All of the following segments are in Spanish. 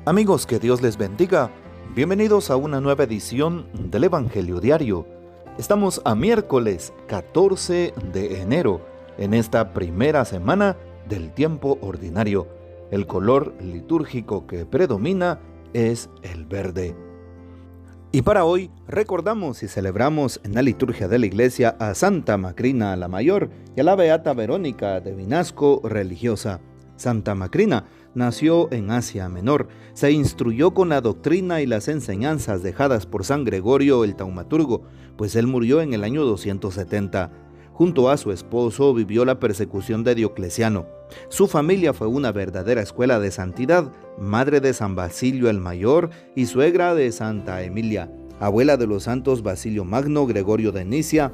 Amigos, que Dios les bendiga. Bienvenidos a una nueva edición del Evangelio Diario. Estamos a miércoles 14 de enero, en esta primera semana del tiempo ordinario. El color litúrgico que predomina es el verde. Y para hoy recordamos y celebramos en la liturgia de la Iglesia a Santa Macrina la Mayor y a la Beata Verónica de Vinasco, religiosa. Santa Macrina nació en Asia Menor, se instruyó con la doctrina y las enseñanzas dejadas por San Gregorio el Taumaturgo, pues él murió en el año 270. Junto a su esposo vivió la persecución de Diocleciano. Su familia fue una verdadera escuela de santidad, madre de San Basilio el Mayor y suegra de Santa Emilia, abuela de los santos Basilio Magno, Gregorio de Nicea,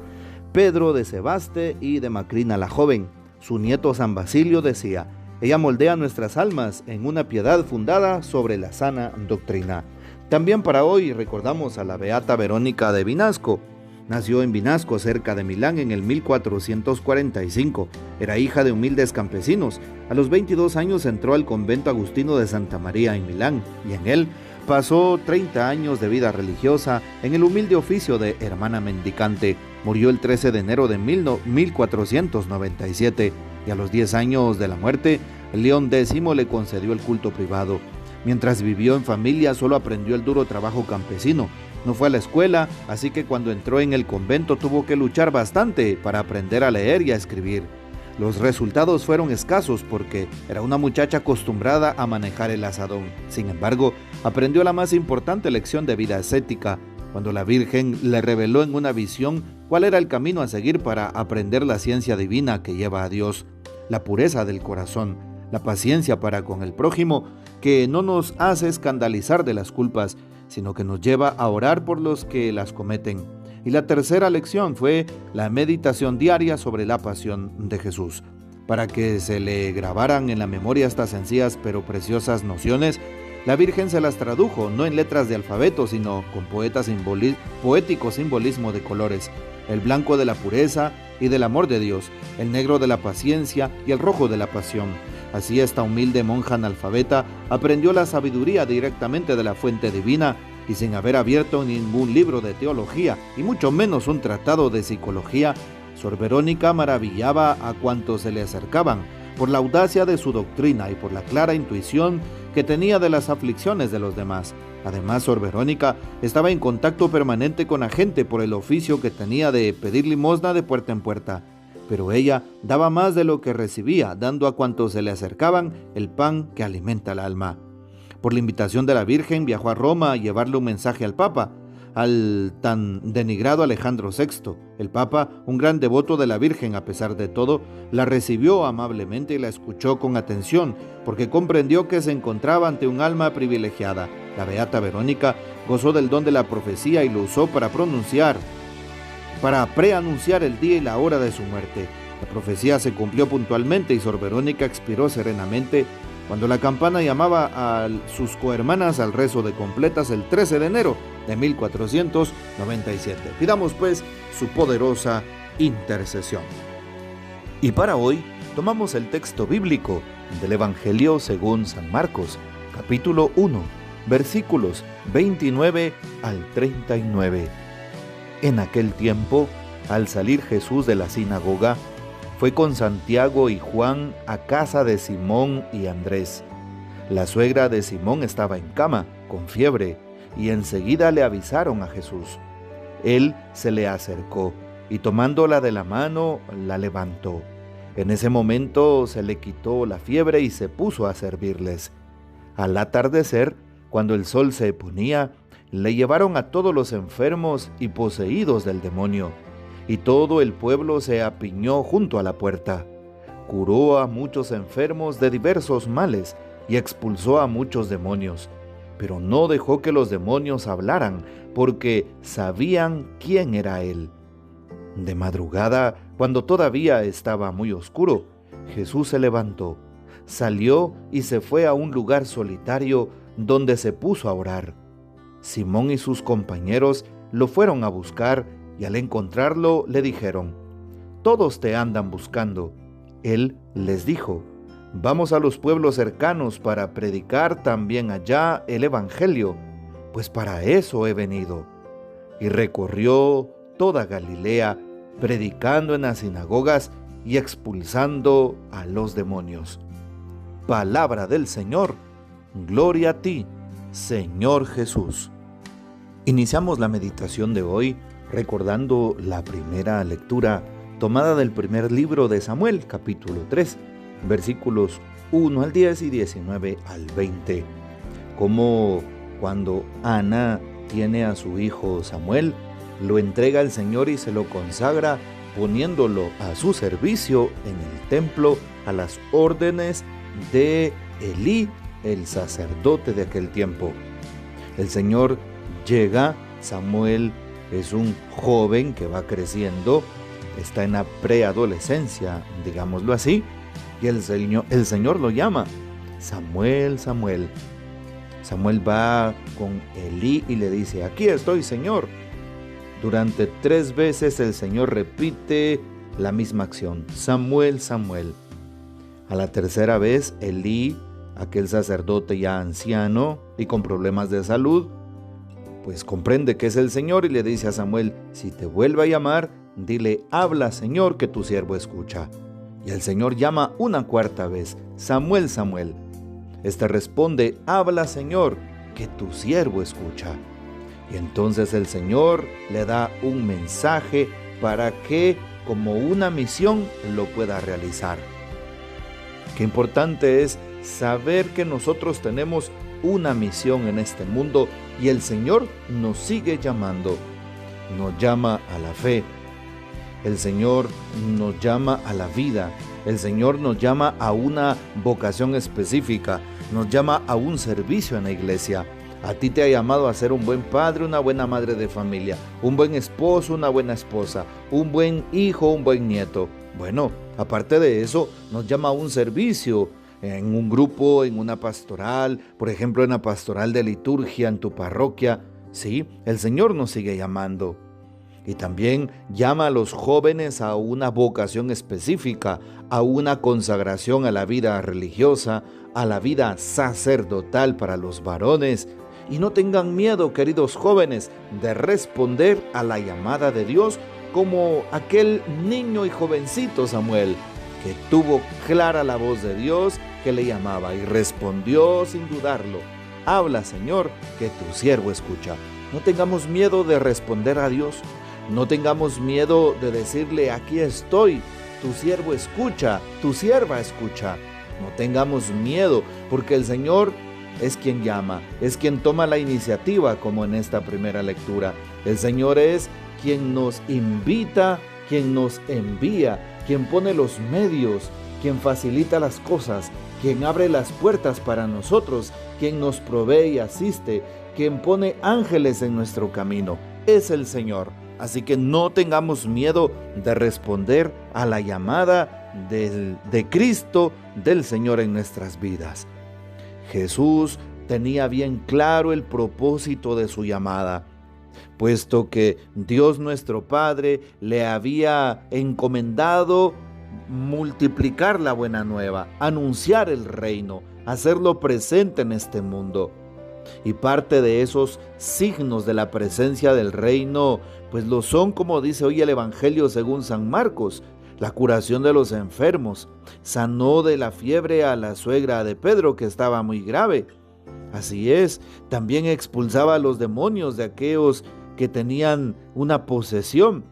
Pedro de Sebaste y de Macrina la Joven. Su nieto San Basilio decía: ella moldea nuestras almas en una piedad fundada sobre la sana doctrina. También para hoy recordamos a la Beata Verónica de Vinasco. Nació en Vinasco, cerca de Milán, en el 1445. Era hija de humildes campesinos. A los 22 años entró al convento agustino de Santa María en Milán, y en él pasó 30 años de vida religiosa en el humilde oficio de hermana mendicante. Murió el 13 de enero de 1497. Y a los 10 años de la muerte, León X le concedió el culto privado. Mientras vivió en familia, solo aprendió el duro trabajo campesino. No fue a la escuela, así que cuando entró en el convento tuvo que luchar bastante para aprender a leer y a escribir. Los resultados fueron escasos porque era una muchacha acostumbrada a manejar el azadón. Sin embargo, aprendió la más importante lección de vida ascética, cuando la Virgen le reveló en una visión cuál era el camino a seguir para aprender la ciencia divina que lleva a Dios: la pureza del corazón, la paciencia para con el prójimo, que no nos hace escandalizar de las culpas, sino que nos lleva a orar por los que las cometen. Y la tercera lección fue la meditación diaria sobre la pasión de Jesús. Para que se le grabaran en la memoria estas sencillas pero preciosas nociones, la Virgen se las tradujo no en letras de alfabeto, sino con poético simbolismo de colores: el blanco de la pureza y del amor de Dios, el negro de la paciencia y el rojo de la pasión. Así esta humilde monja analfabeta aprendió la sabiduría directamente de la fuente divina y sin haber abierto ningún libro de teología y mucho menos un tratado de psicología. Sor Verónica maravillaba a cuantos se le acercaban por la audacia de su doctrina y por la clara intuición que tenía de las aflicciones de los demás. Además, Sor Verónica estaba en contacto permanente con la gente por el oficio que tenía de pedir limosna de puerta en puerta. Pero ella daba más de lo que recibía, dando a cuantos se le acercaban el pan que alimenta el alma. Por la invitación de la Virgen viajó a Roma a llevarle un mensaje al Papa, al tan denigrado Alejandro VI. El Papa, un gran devoto de la Virgen a pesar de todo, la recibió amablemente y la escuchó con atención, porque comprendió que se encontraba ante un alma privilegiada. La Beata Verónica gozó del don de la profecía y lo usó para preanunciar el día y la hora de su muerte. La profecía se cumplió puntualmente y Sor Verónica expiró serenamente cuando la campana llamaba a sus cohermanas al rezo de completas el 13 de enero de 1497. Pidamos pues su poderosa intercesión. Y para hoy tomamos el texto bíblico del Evangelio según San Marcos, capítulo 1, versículos 29 al 39. En aquel tiempo, al salir Jesús de la sinagoga, fue con Santiago y Juan a casa de Simón y Andrés. La suegra de Simón estaba en cama, con fiebre, y enseguida le avisaron a Jesús. Él se le acercó y tomándola de la mano, la levantó. En ese momento se le quitó la fiebre y se puso a servirles. Al atardecer, cuando el sol se ponía, le llevaron a todos los enfermos y poseídos del demonio, y todo el pueblo se apiñó junto a la puerta. Curó a muchos enfermos de diversos males y expulsó a muchos demonios, pero no dejó que los demonios hablaran, porque sabían quién era él. De madrugada, cuando todavía estaba muy oscuro, Jesús se levantó, salió y se fue a un lugar solitario donde se puso a orar. Simón y sus compañeros lo fueron a buscar y al encontrarlo le dijeron: «Todos te andan buscando». Él les dijo: Vamos a los pueblos cercanos para predicar también allá el Evangelio, pues para eso he venido. Y recorrió toda Galilea, predicando en las sinagogas y expulsando a los demonios. Palabra del Señor, gloria a ti, Señor Jesús. Iniciamos la meditación de hoy recordando la primera lectura tomada del primer libro de Samuel, capítulo 3, versículos 1 al 10 y 19 al 20. Como cuando Ana tiene a su hijo Samuel, lo entrega al Señor y se lo consagra, poniéndolo a su servicio en el templo a las órdenes de Elí, el sacerdote de aquel tiempo. El Señor llega, Samuel es un joven que va creciendo, está en la preadolescencia, digámoslo así, y el Señor lo llama, Samuel, Samuel. Samuel va con Elí y le dice, aquí estoy, Señor. Durante 3 veces el Señor repite la misma acción, Samuel, Samuel. A la tercera vez, Elí, aquel sacerdote ya anciano y con problemas de salud, pues comprende que es el Señor y le dice a Samuel, si te vuelve a llamar, dile, habla, Señor, que tu siervo escucha. Y el Señor llama una 4ª vez, Samuel, Samuel. Este responde, habla, Señor, que tu siervo escucha. Y entonces el Señor le da un mensaje para que, como una misión, lo pueda realizar. Qué importante es saber que nosotros tenemos una misión en este mundo y el Señor nos sigue llamando. Nos llama a la fe. El Señor nos llama a la vida. El Señor nos llama a una vocación específica. Nos llama a un servicio en la iglesia. A ti te ha llamado a ser un buen padre, una buena madre de familia, un buen esposo, una buena esposa, un buen hijo, un buen nieto. Bueno, aparte de eso, nos llama a un servicio en un grupo, en una pastoral, por ejemplo, en la pastoral de liturgia en tu parroquia. Sí, el Señor nos sigue llamando. Y también llama a los jóvenes a una vocación específica, a una consagración a la vida religiosa, a la vida sacerdotal para los varones. Y no tengan miedo, queridos jóvenes, de responder a la llamada de Dios como aquel niño y jovencito Samuel, que tuvo clara la voz de Dios que le llamaba y respondió sin dudarlo. Habla, Señor, que tu siervo escucha. No tengamos miedo de responder a Dios. No tengamos miedo de decirle, aquí estoy, tu siervo escucha, tu sierva escucha. No tengamos miedo, porque el Señor es quien llama, es quien toma la iniciativa, como en esta primera lectura. El Señor es quien nos invita, quien nos envía, quien pone los medios, quien facilita las cosas, quien abre las puertas para nosotros, quien nos provee y asiste, quien pone ángeles en nuestro camino. Es el Señor. Así que no tengamos miedo de responder a la llamada de Cristo, del Señor en nuestras vidas. Jesús tenía bien claro el propósito de su llamada, puesto que Dios nuestro Padre le había encomendado multiplicar la buena nueva, anunciar el reino, hacerlo presente en este mundo. Y parte de esos signos de la presencia del reino, pues lo son, como dice hoy el Evangelio según San Marcos, la curación de los enfermos, sanó de la fiebre a la suegra de Pedro que estaba muy grave. Así es, también expulsaba a los demonios de aquellos que tenían una posesión.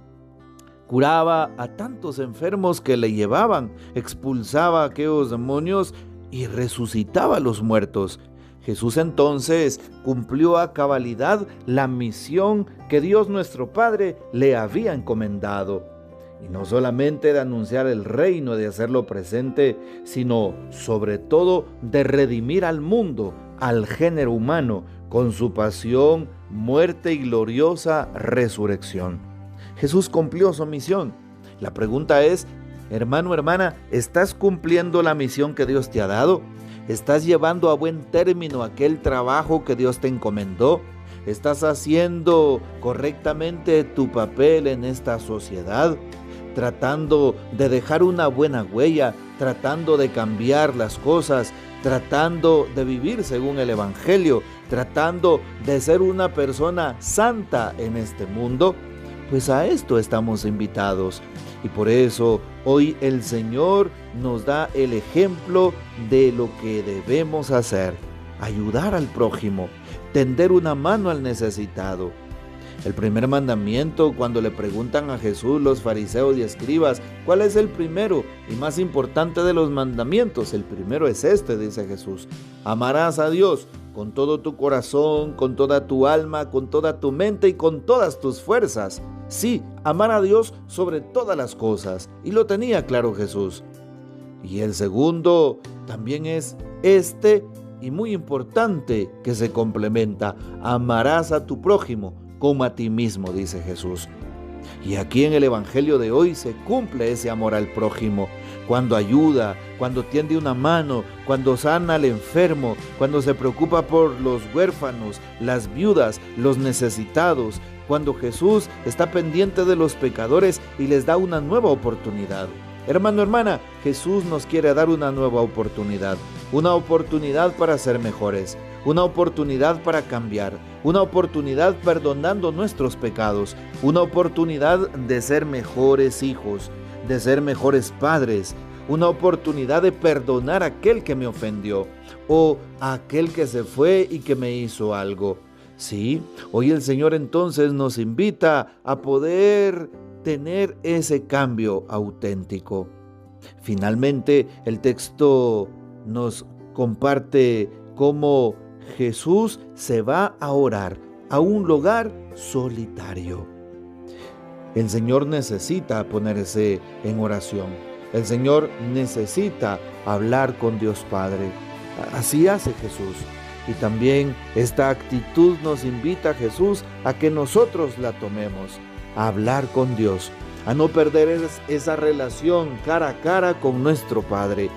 Curaba a tantos enfermos que le llevaban, expulsaba a aquellos demonios y resucitaba a los muertos. Jesús entonces cumplió a cabalidad la misión que Dios nuestro Padre le había encomendado. Y no solamente de anunciar el reino, de hacerlo presente, sino sobre todo de redimir al mundo, al género humano, con su pasión, muerte y gloriosa resurrección. Jesús cumplió su misión. La pregunta es, hermano, hermana, ¿estás cumpliendo la misión que Dios te ha dado? ¿Estás llevando a buen término aquel trabajo que Dios te encomendó? ¿Estás haciendo correctamente tu papel en esta sociedad? ¿Tratando de dejar una buena huella tratando de cambiar las cosas, tratando de vivir según el Evangelio, tratando de ser una persona santa en este mundo, pues a esto estamos invitados. Y por eso hoy el Señor nos da el ejemplo de lo que debemos hacer: ayudar al prójimo, tender una mano al necesitado. El primer mandamiento, cuando le preguntan a Jesús los fariseos y escribas, ¿cuál es el primero y más importante de los mandamientos? El primero es este, dice Jesús: amarás a Dios con todo tu corazón, con toda tu alma, con toda tu mente y con todas tus fuerzas. Sí, amar a Dios sobre todas las cosas. Y lo tenía claro Jesús. Y el segundo también es este, y muy importante, que se complementa: amarás a tu prójimo como a ti mismo, dice Jesús. Y aquí en el Evangelio de hoy se cumple ese amor al prójimo, cuando ayuda, cuando tiende una mano, cuando sana al enfermo, cuando se preocupa por los huérfanos, las viudas, los necesitados, cuando Jesús está pendiente de los pecadores y les da una nueva oportunidad. Hermano, hermana, Jesús nos quiere dar una nueva oportunidad para ser mejores, una oportunidad para cambiar, una oportunidad perdonando nuestros pecados, una oportunidad de ser mejores hijos, de ser mejores padres, una oportunidad de perdonar a aquel que me ofendió o a aquel que se fue y que me hizo algo. Sí, hoy el Señor entonces nos invita a poder tener ese cambio auténtico. Finalmente, el texto nos comparte cómo Jesús se va a orar a un lugar solitario. El Señor necesita ponerse en oración. El Señor necesita hablar con Dios Padre. Así hace Jesús. Y también esta actitud nos invita a Jesús a que nosotros la tomemos, a hablar con Dios, a no perder esa relación cara a cara con nuestro Padre,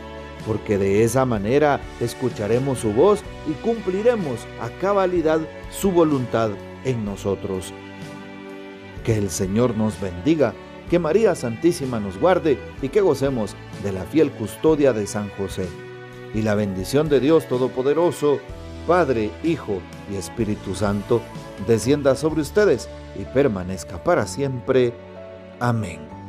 porque de esa manera escucharemos su voz y cumpliremos a cabalidad su voluntad en nosotros. Que el Señor nos bendiga, que María Santísima nos guarde y que gocemos de la fiel custodia de San José. Y la bendición de Dios Todopoderoso, Padre, Hijo y Espíritu Santo, descienda sobre ustedes y permanezca para siempre. Amén.